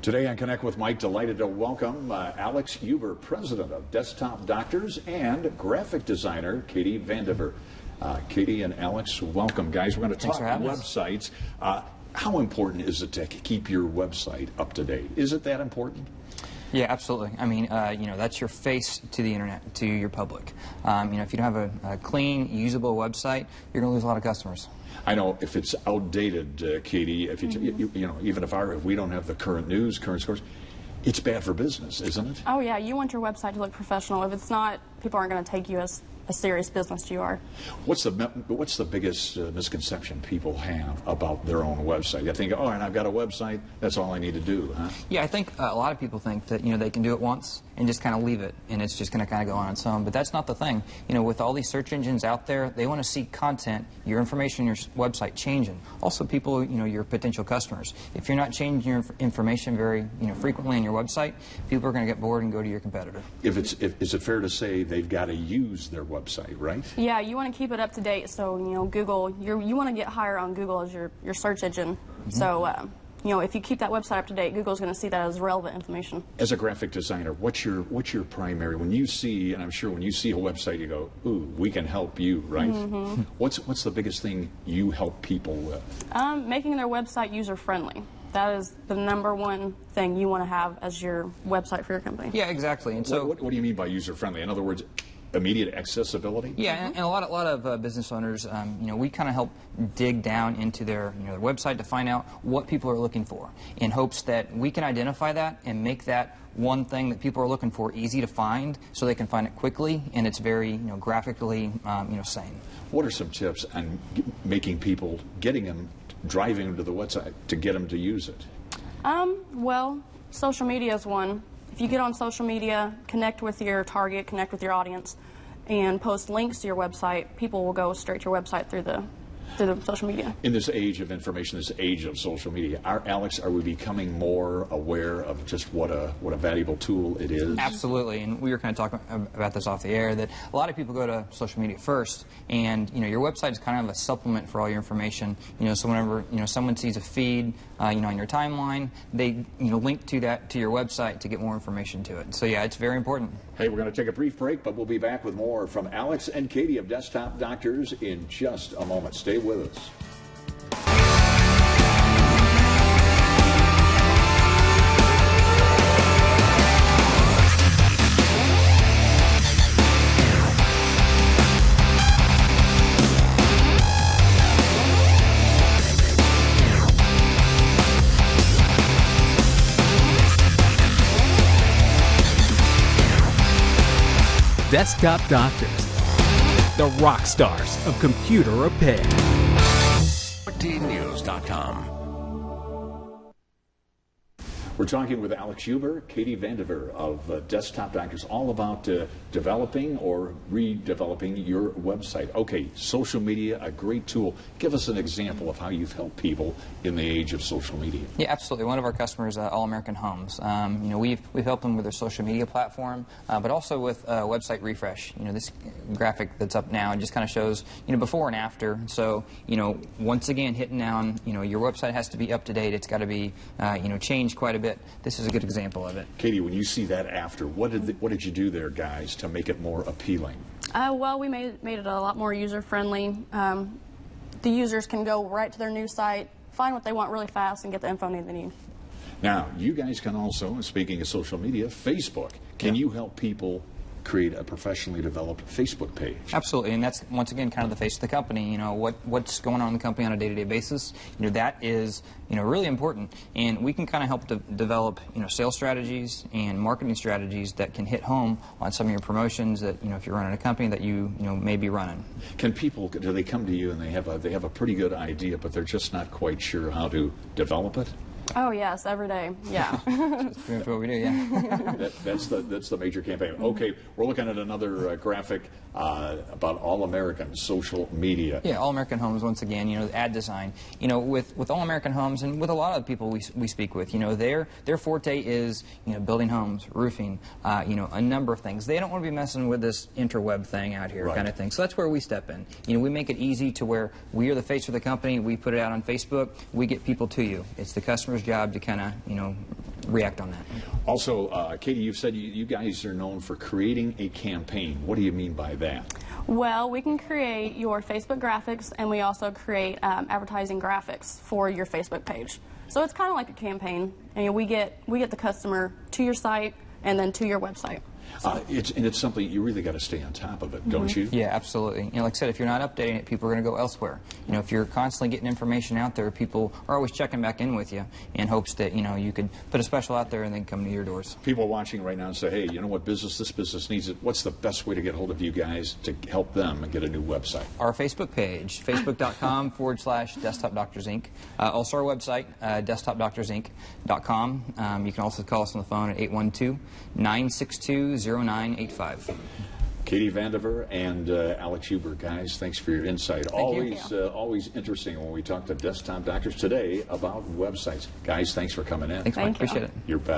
Today on Connect with Mike, delighted to welcome Alex Huber, president of Desktop Doctors, and graphic designer Katie Vandiver. Katie and Alex, welcome, guys. We're going to talk websites. How important is it to keep your website up to date? Is it that important? Yeah, absolutely. I mean, that's your face to the internet, to your public. If you don't have a clean, usable website, you're going to lose a lot of customers. I know if it's outdated, Katie, if you, even if we don't have the current news, current scores, it's bad for business, isn't it? Oh yeah, you want your website to look professional. If it's not, people aren't going to take you as a serious business you are. What's the biggest misconception people have about their own website? I think, oh, and I've got a website, that's all I need to do, huh? Yeah, I think a lot of people think that they can do it once and just kind of leave it, and it's just going to kind of go on its own. But that's not the thing. With all these search engines out there, they want to see content, your information, your website changing. Also, people, your potential customers. If you're not changing your information very, frequently on your website, people are going to get bored and go to your competitor. Is it fair to say they've got to use their website, right? Yeah, you want to keep it up to date. So Google, you want to get higher on Google as your search engine. Mm-hmm. So if you keep that website up to date, Google's going to see that as relevant information. As a graphic designer, what's your primary, when you see, and I'm sure when you see a website, you go, ooh, we can help you, right? Mm-hmm. What's the biggest thing you help people with? Making their website user friendly. That is the #1 thing you want to have as your website for your company. Yeah, exactly. And so, what do you mean by user friendly? In other words, immediate accessibility? Yeah, and a lot of business owners, we kind of help dig down into their website to find out what people are looking for, in hopes that we can identify that and make that one thing that people are looking for easy to find, so they can find it quickly, and it's very graphically sane. What are some tips on making people, driving them to the website to get them to use it? Well, social media is one. If you get on social media, connect with your target, connect with your audience, and post links to your website, people will go straight to your website through the social media. In this age of information, this age of social media, Alex, are we becoming more aware of just what a valuable tool it is? Absolutely, and we were kind of talking about this off the air, that a lot of people go to social media first, and your website is kind of a supplement for all your information. So whenever someone sees a feed, on your timeline, they link to your website to get more information to it. So yeah, it's very important. Hey, we're going to take a brief break, but we'll be back with more from Alex and Katie of Desktop Doctors in just a moment. Stay with us. Desktop Doctors, the rock stars of computer repair. DNews.com. We're talking with Alex Huber, Katie Vandiver of Desktop Doctors, all about developing or redeveloping your website. Okay, social media, a great tool. Give us an example of how you've helped people in the age of social media. Yeah, absolutely. One of our customers, All American Homes. We've helped them with their social media platform, but also with website refresh. This graphic that's up now just kind of shows before and after. So once again, hitting down your website has to be up to date. It's got to be changed quite a bit. This is a good example of it. Katie, when you see that after, what did you do there, guys, to make it more appealing? Well, we made it a lot more user-friendly. The users can go right to their new site, find what they want really fast, and get the info they need. Now, you guys can also, speaking of social media, Facebook. Can you help people create a professionally developed Facebook page? Absolutely, and that's once again kind of the face of the company. What's going on in the company on a day-to-day basis. That is really important, and we can kind of help develop sales strategies and marketing strategies that can hit home on some of your promotions that if you're running a company that you may be running. Do they come to you and they have a pretty good idea, but they're just not quite sure how to develop it? Oh yes, every day. Yeah. That's pretty much what we do. Yeah. That's the major campaign. Okay, we're looking at another graphic about All American social media. Yeah, All American Homes. Once again, ad design. With All American Homes and with a lot of people we speak with, their forte is building homes, roofing, a number of things. They don't want to be messing with this interweb thing out here, kind of thing. So that's where we step in. We make it easy to where we are the face of the company. We put it out on Facebook. We get people to you. It's the customer's job to kind of react on that. Also, Katie, you've said you guys are known for creating a campaign. What do you mean by that? Well, we can create your Facebook graphics, and we also create advertising graphics for your Facebook page. So it's kind of like a campaign, and we get the customer to your site and then to your website. It's something you really got to stay on top of it, don't you? Yeah, absolutely. You know, like I said, if you're not updating it, people are going to go elsewhere. You know, if you're constantly getting information out there, people are always checking back in with you in hopes that, you know, you could put a special out there and then come to your doors. People watching right now and say, hey, you know what this business needs it. What's the best way to get hold of you guys to help them and get a new website? Our Facebook page, facebook.com/Desktop Doctors Inc. Also our website, desktopdoctorsinc.com. You can also call us on the phone at 812-962-0985. Katie Vandiver and Alex Huber, guys, thanks for your insight. Always interesting when we talk to desktop doctors today about websites. Guys, thanks for coming in. Thanks, Mike. Appreciate it. You bet.